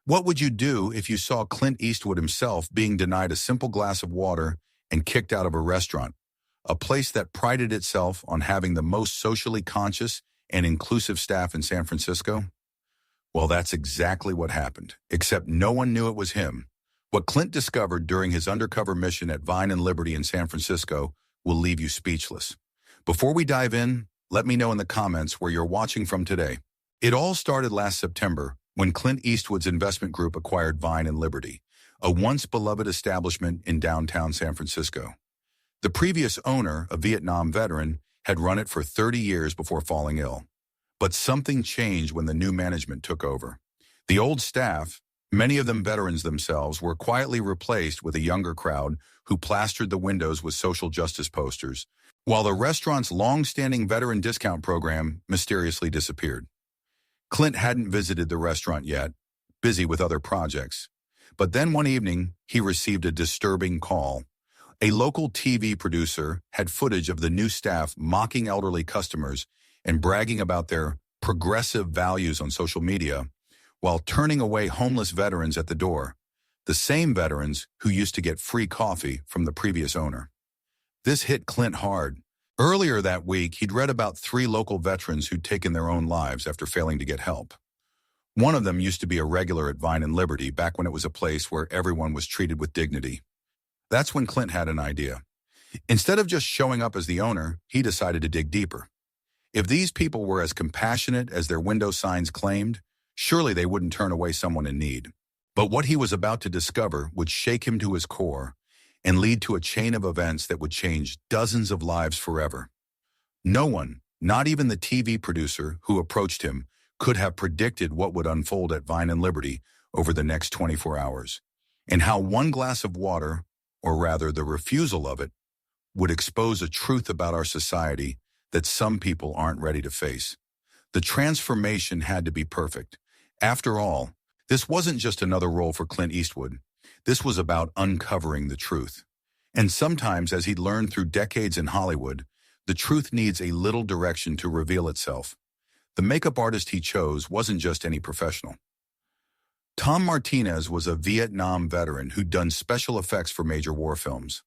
What would you do if you saw Clint Eastwood himself being denied a simple glass of water and kicked out of a restaurant, a place that prided itself on having the most socially conscious and inclusive staff in San Francisco? Well, that's exactly what happened, except no one knew it was him. What Clint discovered during his undercover mission at Vine and Liberty in San Francisco will leave you speechless. Before we dive in, let me know in the comments where you're watching from today. It all started last September when Clint Eastwood's investment group acquired Vine and Liberty, a once-beloved establishment in downtown San Francisco. The previous owner, a Vietnam veteran, had run it for 30 years before falling ill. But something changed when the new management took over. The old staff, many of them veterans themselves, were quietly replaced with a younger crowd who plastered the windows with social justice posters, while the restaurant's long-standing veteran discount program mysteriously disappeared. Clint hadn't visited the restaurant yet, busy with other projects. But then one evening, he received a disturbing call. A local TV producer had footage of the new staff mocking elderly customers and bragging about their progressive values on social media, while turning away homeless veterans at the door, the same veterans who used to get free coffee from the previous owner. This hit Clint hard. Earlier that week, he'd read about 3 local veterans who'd taken their own lives after failing to get help. One of them used to be a regular at Vine and Liberty back when it was a place where everyone was treated with dignity. That's when Clint had an idea. Instead of just showing up as the owner, he decided to dig deeper. If these people were as compassionate as their window signs claimed, surely they wouldn't turn away someone in need. But what he was about to discover would shake him to his core and lead to a chain of events that would change dozens of lives forever. No one, not even the TV producer who approached him, could have predicted what would unfold at Vine and Liberty over the next 24 hours, and how one glass of water, or rather the refusal of it, would expose a truth about our society that some people aren't ready to face. The transformation had to be perfect. After all, this wasn't just another role for Clint Eastwood. This was about uncovering the truth. And sometimes, as he'd learned through decades in Hollywood, the truth needs a little direction to reveal itself. The makeup artist he chose wasn't just any professional. Tom Martinez was a Vietnam veteran who'd done special effects for major war films.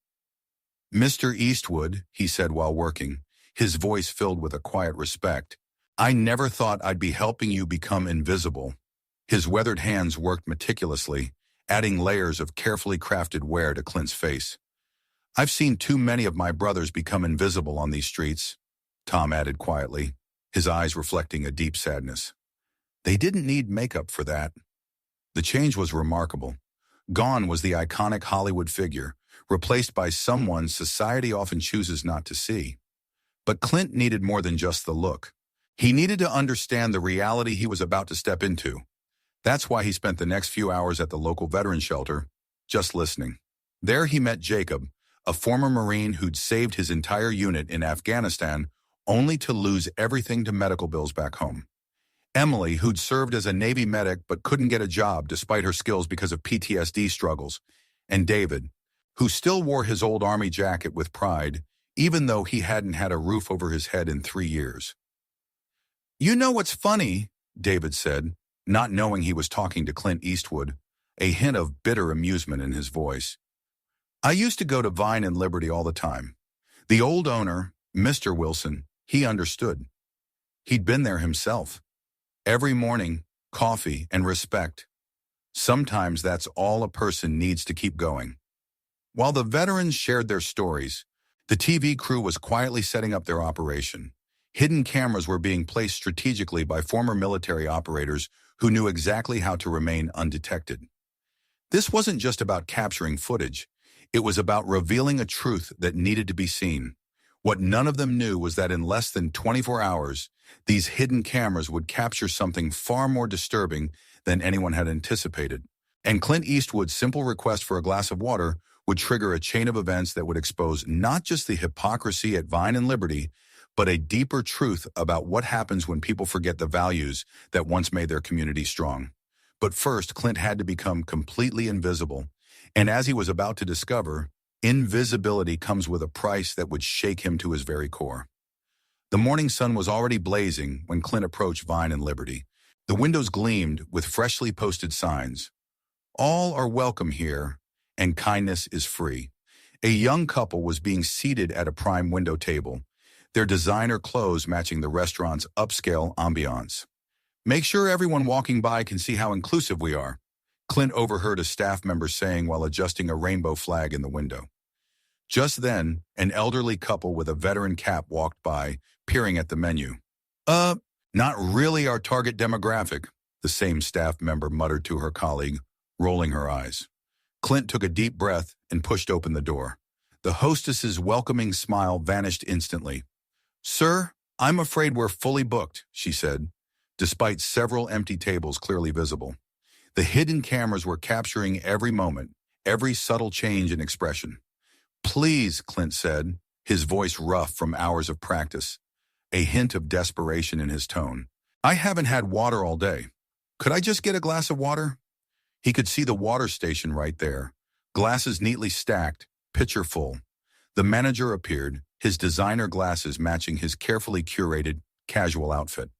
"Mr. Eastwood," he said while working, his voice filled with a quiet respect, "I never thought I'd be helping you become invisible." His weathered hands worked meticulously, adding layers of carefully crafted wear to Clint's face. "I've seen too many of my brothers become invisible on these streets," Tom added quietly, his eyes reflecting a deep sadness. They didn't need makeup for that. The change was remarkable. Gone was the iconic Hollywood figure, replaced by someone society often chooses not to see. But Clint needed more than just the look. He needed to understand the reality he was about to step into. That's why he spent the next few hours at the local veteran shelter, just listening. There he met Jacob, a former Marine who'd saved his entire unit in Afghanistan only to lose everything to medical bills back home. Emily, who'd served as a Navy medic but couldn't get a job despite her skills because of PTSD struggles. And David, who still wore his old Army jacket with pride, even though he hadn't had a roof over his head in 3 years. "You know what's funny?" David said, not knowing he was talking to Clint Eastwood, a hint of bitter amusement in his voice. "I used to go to Vine and Liberty all the time. The old owner, Mr. Wilson, he understood. He'd been there himself. Every morning, coffee and respect. Sometimes that's all a person needs to keep going." While the veterans shared their stories, the TV crew was quietly setting up their operation. Hidden cameras were being placed strategically by former military operators who knew exactly how to remain undetected. This wasn't just about capturing footage. It was about revealing a truth that needed to be seen. What none of them knew was that in less than 24 hours, these hidden cameras would capture something far more disturbing than anyone had anticipated. And Clint Eastwood's simple request for a glass of water would trigger a chain of events that would expose not just the hypocrisy at Vine and Liberty, but a deeper truth about what happens when people forget the values that once made their community strong. But first, Clint had to become completely invisible. And as he was about to discover, invisibility comes with a price that would shake him to his very core. The morning sun was already blazing when Clint approached Vine and Liberty. The windows gleamed with freshly posted signs. All are welcome here, and kindness is free. A young couple was being seated at a prime window table, their designer clothes matching the restaurant's upscale ambiance. "Make sure everyone walking by can see how inclusive we are," Clint overheard a staff member saying while adjusting a rainbow flag in the window. Just then, an elderly couple with a veteran cap walked by, peering at the menu. "Uh, Not really our target demographic," the same staff member muttered to her colleague, rolling her eyes. Clint took a deep breath and pushed open the door. The hostess's welcoming smile vanished instantly. "Sir, I'm afraid we're fully booked," she said, despite several empty tables clearly visible. The hidden cameras were capturing every moment, every subtle change in expression. "Please," Clint said, his voice rough from hours of practice, a hint of desperation in his tone. "I haven't had water all day. Could I just get a glass of water?" He could see the water station right there, glasses neatly stacked, pitcher full. The manager appeared, his designer glasses matching his carefully curated, casual outfit.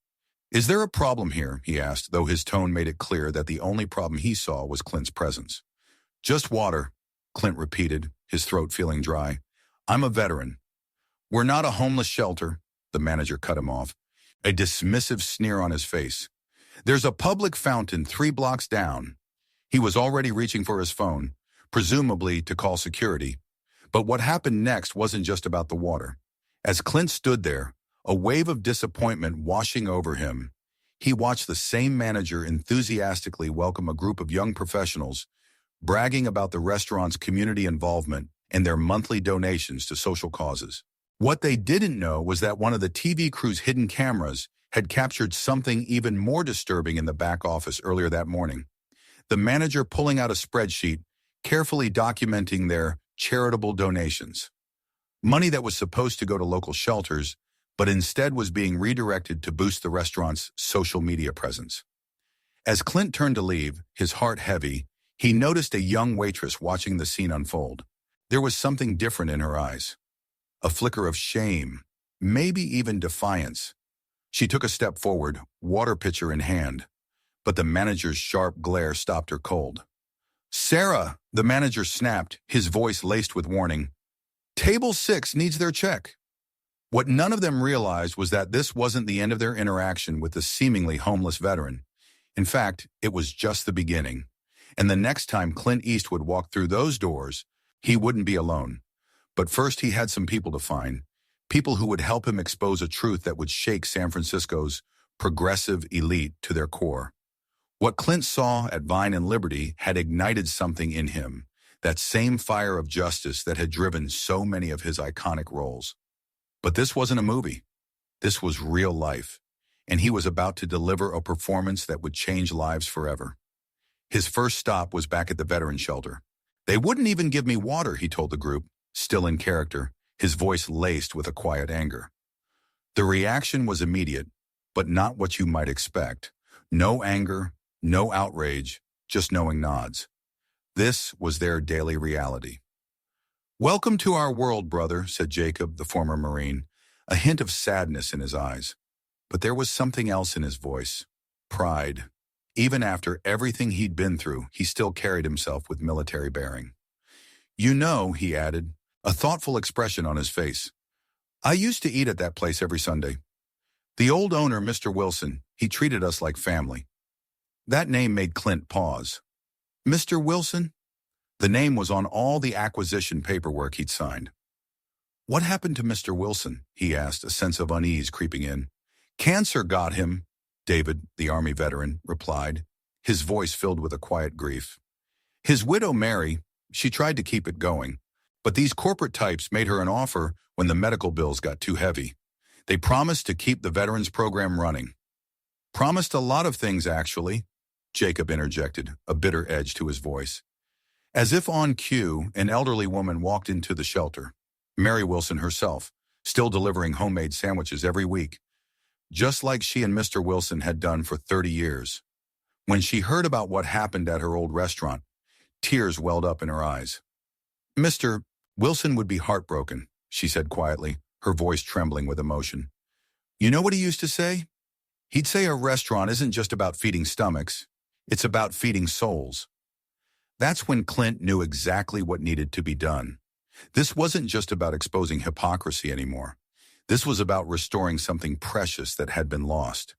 "Is there a problem here?" he asked, though his tone made it clear that the only problem he saw was Clint's presence. "Just water," Clint repeated, his throat feeling dry. "I'm a veteran." "We're not a homeless shelter," the manager cut him off, a dismissive sneer on his face. "There's a public fountain 3 blocks down." He was already reaching for his phone, presumably to call security. But what happened next wasn't just about the water. As Clint stood there, a wave of disappointment washing over him, he watched the same manager enthusiastically welcome a group of young professionals, bragging about the restaurant's community involvement and their monthly donations to social causes. What they didn't know was that one of the TV crew's hidden cameras had captured something even more disturbing in the back office earlier that morning. The manager pulling out a spreadsheet, carefully documenting their charitable donations. Money that was supposed to go to local shelters, but instead was being redirected to boost the restaurant's social media presence. As Clint turned to leave, his heart heavy, he noticed a young waitress watching the scene unfold. There was something different in her eyes. A flicker of shame, maybe even defiance. She took a step forward, water pitcher in hand, but the manager's sharp glare stopped her cold. "Sarah," the manager snapped, his voice laced with warning. "Table 6 needs their check." What none of them realized was that this wasn't the end of their interaction with the seemingly homeless veteran. In fact, it was just the beginning. And the next time Clint Eastwood walked through those doors, he wouldn't be alone. But first he had some people to find, people who would help him expose a truth that would shake San Francisco's progressive elite to their core. What Clint saw at Vine and Liberty had ignited something in him, that same fire of justice that had driven so many of his iconic roles. But this wasn't a movie. This was real life, and he was about to deliver a performance that would change lives forever. His first stop was back at the veteran shelter. "They wouldn't even give me water," he told the group, still in character, his voice laced with a quiet anger. The reaction was immediate, but not what you might expect. No anger, no outrage, just knowing nods. This was their daily reality. "Welcome to our world, brother," said Jacob, the former Marine, a hint of sadness in his eyes. But there was something else in his voice. Pride. Even after everything he'd been through, he still carried himself with military bearing. "You know," he added, a thoughtful expression on his face, "I used to eat at that place every Sunday. The old owner, Mr. Wilson, he treated us like family." That name made Clint pause. "Mr. Wilson?" The name was on all the acquisition paperwork he'd signed. "What happened to Mr. Wilson?" he asked, a sense of unease creeping in. "Cancer got him," David, the Army veteran, replied, his voice filled with a quiet grief. "His widow, Mary, she tried to keep it going, but these corporate types made her an offer when the medical bills got too heavy. They promised to keep the veterans program running." "Promised a lot of things, actually," Jacob interjected, a bitter edge to his voice. As if on cue, an elderly woman walked into the shelter. Mary Wilson herself, still delivering homemade sandwiches every week, just like she and Mr. Wilson had done for 30 years. When she heard about what happened at her old restaurant, tears welled up in her eyes. "Mr. Wilson would be heartbroken," she said quietly, her voice trembling with emotion. "You know what he used to say? He'd say a restaurant isn't just about feeding stomachs, it's about feeding souls. That's when Clint knew exactly what needed to be done. This wasn't just about exposing hypocrisy anymore. This was about restoring something precious that had been lost.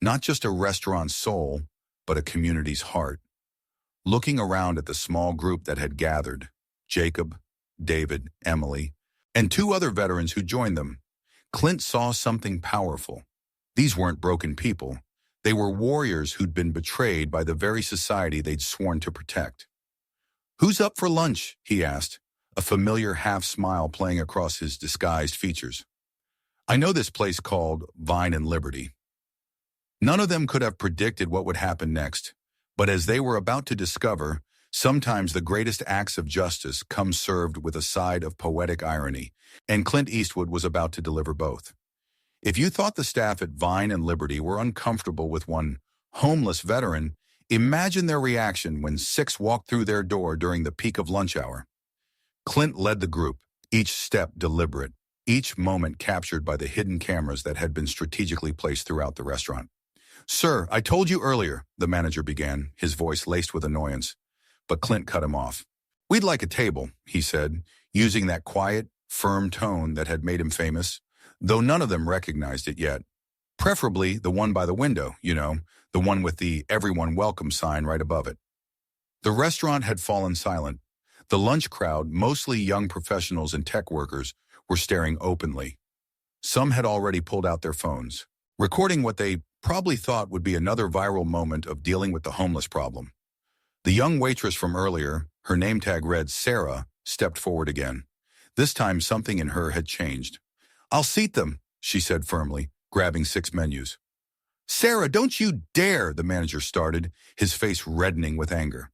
Not just a restaurant's soul, but a community's heart. Looking around at the small group that had gathered, Jacob, David, Emily, and two other veterans who joined them, Clint saw something powerful. These weren't broken people. They were warriors who'd been betrayed by the very society they'd sworn to protect. "Who's up for lunch?" he asked, a familiar half-smile playing across his disguised features. "I know this place called Vine and Liberty." None of them could have predicted what would happen next, but as they were about to discover, sometimes the greatest acts of justice come served with a side of poetic irony, and Clint Eastwood was about to deliver both. If you thought the staff at Vine and Liberty were uncomfortable with one homeless veteran, imagine their reaction when 6 walked through their door during the peak of lunch hour. Clint led the group, each step deliberate, each moment captured by the hidden cameras that had been strategically placed throughout the restaurant. "Sir, I told you earlier," the manager began, his voice laced with annoyance. But Clint cut him off. "We'd like a table," he said, using that quiet, firm tone that had made him famous, though none of them recognized it yet. "Preferably the one by the window, the one with the "Everyone Welcome" sign right above it." The restaurant had fallen silent. The lunch crowd, mostly young professionals and tech workers, were staring openly. Some had already pulled out their phones, recording what they probably thought would be another viral moment of dealing with the homeless problem. The young waitress from earlier, her name tag read Sarah, stepped forward again. This time something in her had changed. "I'll seat them," she said firmly, grabbing 6 menus. "Sarah, don't you dare," the manager started, his face reddening with anger.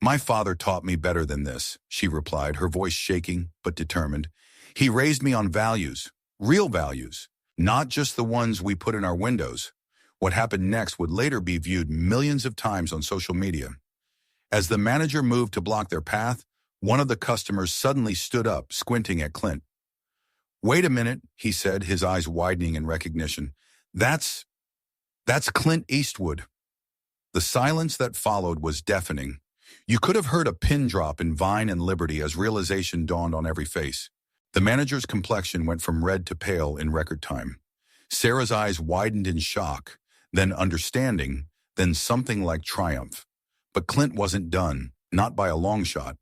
"My father taught me better than this," she replied, her voice shaking but determined. "He raised me on values, real values, not just the ones we put in our windows." What happened next would later be viewed millions of times on social media. As the manager moved to block their path, one of the customers suddenly stood up, squinting at Clint. "Wait a minute," he said, his eyes widening in recognition. That's Clint Eastwood." The silence that followed was deafening. You could have heard a pin drop in Vine and Liberty as realization dawned on every face. The manager's complexion went from red to pale in record time. Sarah's eyes widened in shock, then understanding, then something like triumph. But Clint wasn't done, not by a long shot.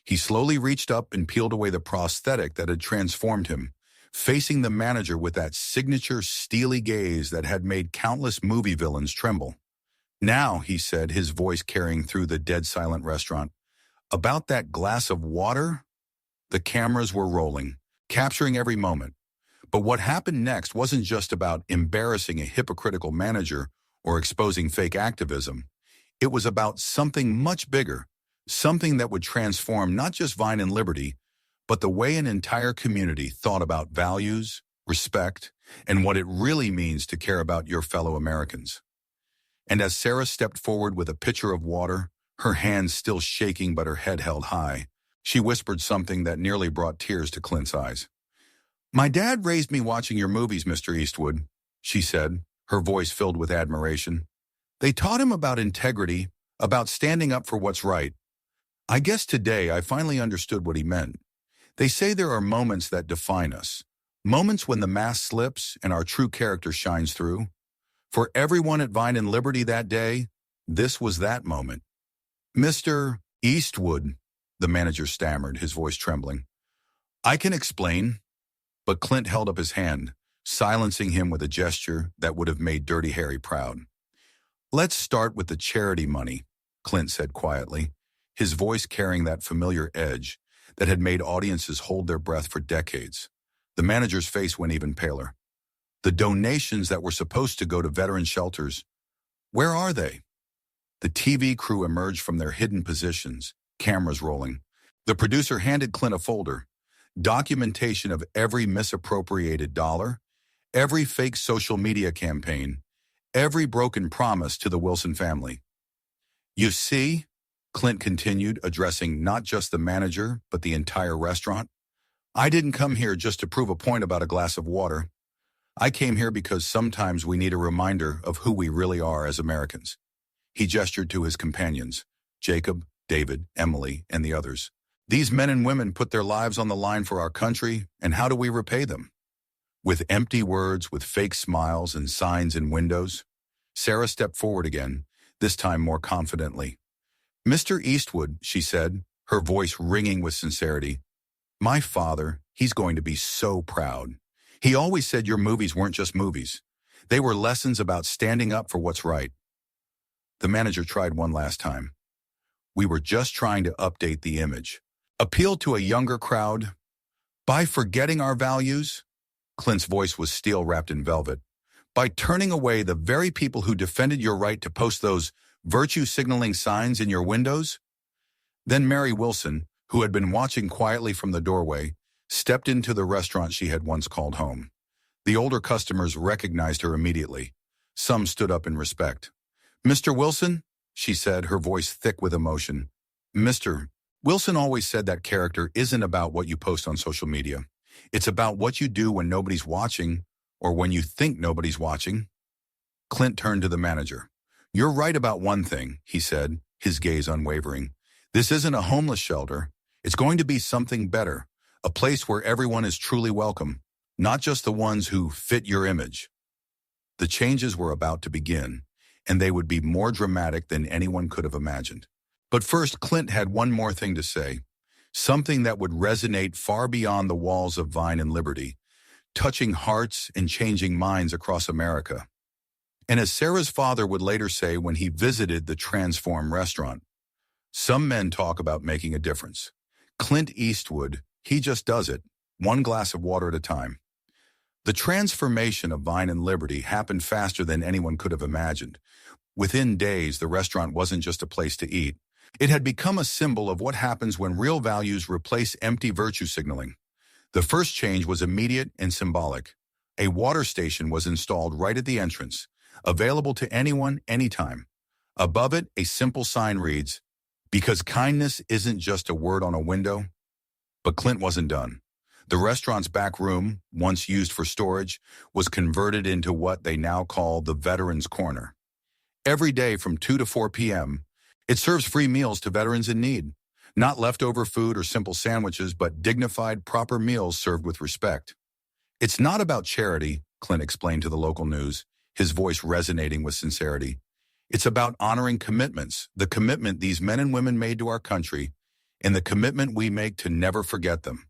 He slowly reached up and peeled away the prosthetic that had transformed him, facing the manager with that signature steely gaze that had made countless movie villains tremble. "Now," he said, his voice carrying through the dead-silent restaurant, "about that glass of water?" The cameras were rolling, capturing every moment. But what happened next wasn't just about embarrassing a hypocritical manager or exposing fake activism. It was about something much bigger, something that would transform not just Vine and Liberty, but the way an entire community thought about values, respect, and what it really means to care about your fellow Americans. And as Sarah stepped forward with a pitcher of water, her hands still shaking but her head held high, she whispered something that nearly brought tears to Clint's eyes. "My dad raised me watching your movies, Mr. Eastwood," she said, her voice filled with admiration. "They taught him about integrity, about standing up for what's right. I guess today I finally understood what he meant. They say there are moments that define us, moments when the mask slips and our true character shines through. For everyone at Vine and Liberty that day, this was that moment." "Mr. Eastwood," the manager stammered, his voice trembling. "I can explain." But Clint held up his hand, silencing him with a gesture that would have made Dirty Harry proud. "Let's start with the charity money," Clint said quietly, his voice carrying that familiar edge that had made audiences hold their breath for decades. The manager's face went even paler. "The donations that were supposed to go to veteran shelters, where are they?" The TV crew emerged from their hidden positions, cameras rolling. The producer handed Clint a folder, documentation of every misappropriated dollar, every fake social media campaign, every broken promise to the Wilson family. "You see," Clint continued, addressing not just the manager, but the entire restaurant, "I didn't come here just to prove a point about a glass of water. I came here because sometimes we need a reminder of who we really are as Americans. He gestured to his companions, Jacob, David, Emily, and the others. These men and women put their lives on the line for our country, and how do we repay them? With empty words, with fake smiles and signs in windows? Sarah stepped forward again, this time more confidently. Mr. Eastwood, she said, her voice ringing with sincerity. My father, he's going to be so proud. He always said your movies weren't just movies. They were lessons about standing up for what's right. The manager tried one last time. We were just trying to update the image. Appeal to a younger crowd. By forgetting our values? Clint's voice was steel wrapped in velvet. By turning away the very people who defended your right to post those virtue-signaling signs in your windows? Then Mary Wilson, who had been watching quietly from the doorway, stepped into the restaurant she had once called home. The older customers recognized her immediately. Some stood up in respect. Mr. Wilson, she said, her voice thick with emotion. Mr. Wilson always said that character isn't about what you post on social media. It's about what you do when nobody's watching, or when you think nobody's watching. Clint turned to the manager. You're right about one thing, he said, his gaze unwavering. This isn't a homeless shelter. It's going to be something better, a place where everyone is truly welcome, not just the ones who fit your image. The changes were about to begin, and they would be more dramatic than anyone could have imagined. But first, Clint had one more thing to say, something that would resonate far beyond the walls of Vine and Liberty, touching hearts and changing minds across America. And as Sarah's father would later say when he visited the Transform restaurant, some men talk about making a difference. Clint Eastwood, he just does it, one glass of water at a time. The transformation of Vine and Liberty happened faster than anyone could have imagined. Within days, the restaurant wasn't just a place to eat. It had become a symbol of what happens when real values replace empty virtue signaling. The first change was immediate and symbolic. A water station was installed right at the entrance, available to anyone, anytime. Above it, a simple sign reads, "Because kindness isn't just a word on a window." But Clint wasn't done. The restaurant's back room, once used for storage, was converted into what they now call the Veterans Corner. Every day from 2 to 4 p.m., it serves free meals to veterans in need. Not leftover food or simple sandwiches, but dignified, proper meals served with respect. It's not about charity, Clint explained to the local news, his voice resonating with sincerity. It's about honoring commitments, the commitment these men and women made to our country, and the commitment we make to never forget them.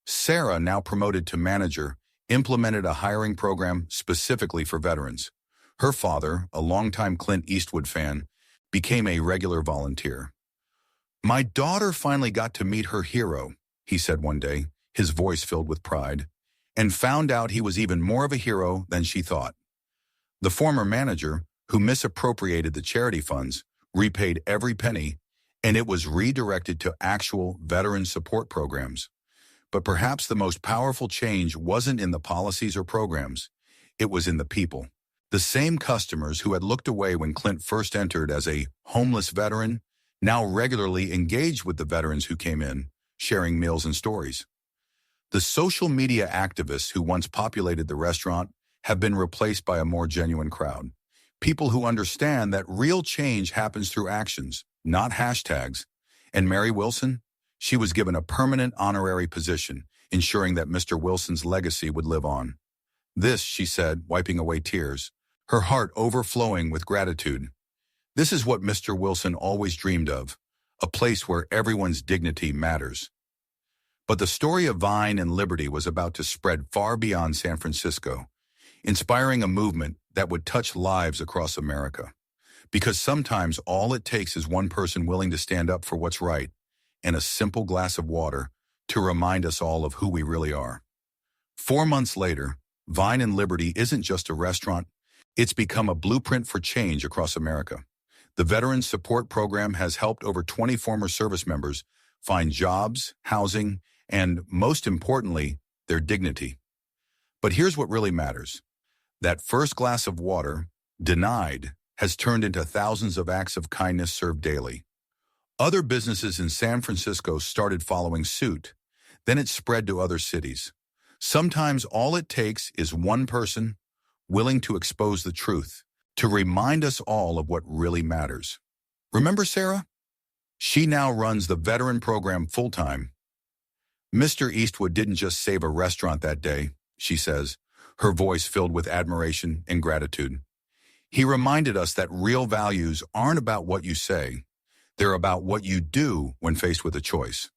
Sarah, now promoted to manager, implemented a hiring program specifically for veterans. Her father, a longtime Clint Eastwood fan, became a regular volunteer. My daughter finally got to meet her hero, he said one day, his voice filled with pride, and found out he was even more of a hero than she thought. The former manager, who misappropriated the charity funds, repaid every penny, and it was redirected to actual veteran support programs. But perhaps the most powerful change wasn't in the policies or programs. It was in the people. The same customers who had looked away when Clint first entered as a homeless veteran now regularly engaged with the veterans who came in, sharing meals and stories. The social media activists who once populated the restaurant have been replaced by a more genuine crowd. People who understand that real change happens through actions, not hashtags. And Mary Wilson? She was given a permanent honorary position, ensuring that Mr. Wilson's legacy would live on. This, she said, wiping away tears, her heart overflowing with gratitude. This is what Mr. Wilson always dreamed of, a place where everyone's dignity matters. But the story of Vine and Liberty was about to spread far beyond San Francisco, inspiring a movement that would touch lives across America. Because sometimes all it takes is one person willing to stand up for what's right, and a simple glass of water to remind us all of who we really are. 4 months later, Vine and Liberty isn't just a restaurant, it's become a blueprint for change across America. The Veterans Support Program has helped over 20 former service members find jobs, housing, and, most importantly, their dignity. But here's what really matters. That first glass of water, denied, has turned into thousands of acts of kindness served daily. Other businesses in San Francisco started following suit. Then it spread to other cities. Sometimes all it takes is one person willing to expose the truth, to remind us all of what really matters. Remember Sarah? She now runs the veteran program full-time. Mr. Eastwood didn't just save a restaurant that day, she says, her voice filled with admiration and gratitude. He reminded us that real values aren't about what you say. They're about what you do when faced with a choice.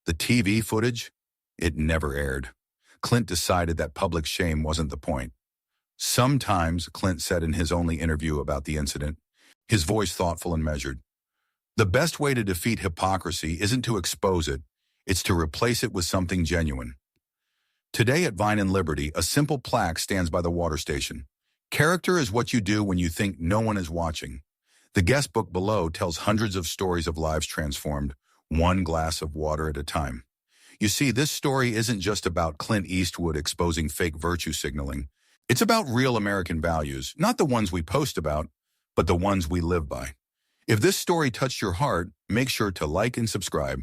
The TV footage? It never aired. Clint decided that public shame wasn't the point. Sometimes, Clint said in his only interview about the incident, his voice thoughtful and measured, the best way to defeat hypocrisy isn't to expose it, it's to replace it with something genuine. Today at Vine and Liberty, a simple plaque stands by the water station. Character is what you do when you think no one is watching. The guest book below tells hundreds of stories of lives transformed, one glass of water at a time. You see, this story isn't just about Clint Eastwood exposing fake virtue signaling. It's about real American values, not the ones we post about, but the ones we live by. If this story touched your heart, make sure to like and subscribe.